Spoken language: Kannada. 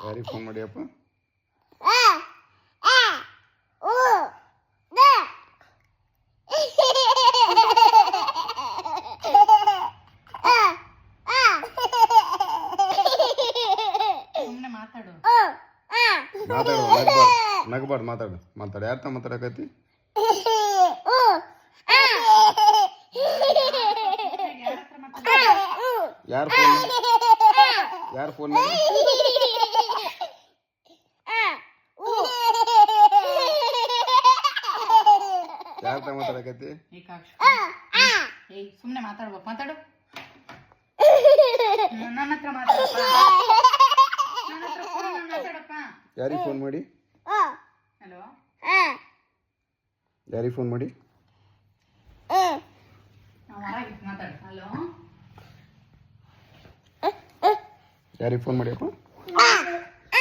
ಯಾರಿಗೆ ಫೋನ್ ಮಾಡಿಯಪ್ಪ? ಮಾತಾಡು, ನಗಬಾರ್ದು, ಮಾತಾಡು. ಯಾರ ಮಾತಾಡಕತ್ತಿ? ಯಾರು ಫೋನ್ ಮಾಡಿ? ಯಾರ ಮಾತಾಡಕತ್ತಿ? ಸುಮ್ಮನೆ ಮಾತಾಡ್ಬೇಕು, ಮಾತಾಡು. ನನ್ನ ಹತ್ರ ಮಾತಾಡಪ್ಪ. ಯಾರಿಗೆ ಫೋನ್ ಮಾಡಿ? ಹಲೋ, ಯಾರಿಗೆ ಫೋನ್ ಮಾಡಿ? ಮಾತಾಡು. ಹಲೋ, ಯಾರಿಗೆ ಫೋನ್ ಮಾಡಿಯಪ್ಪ?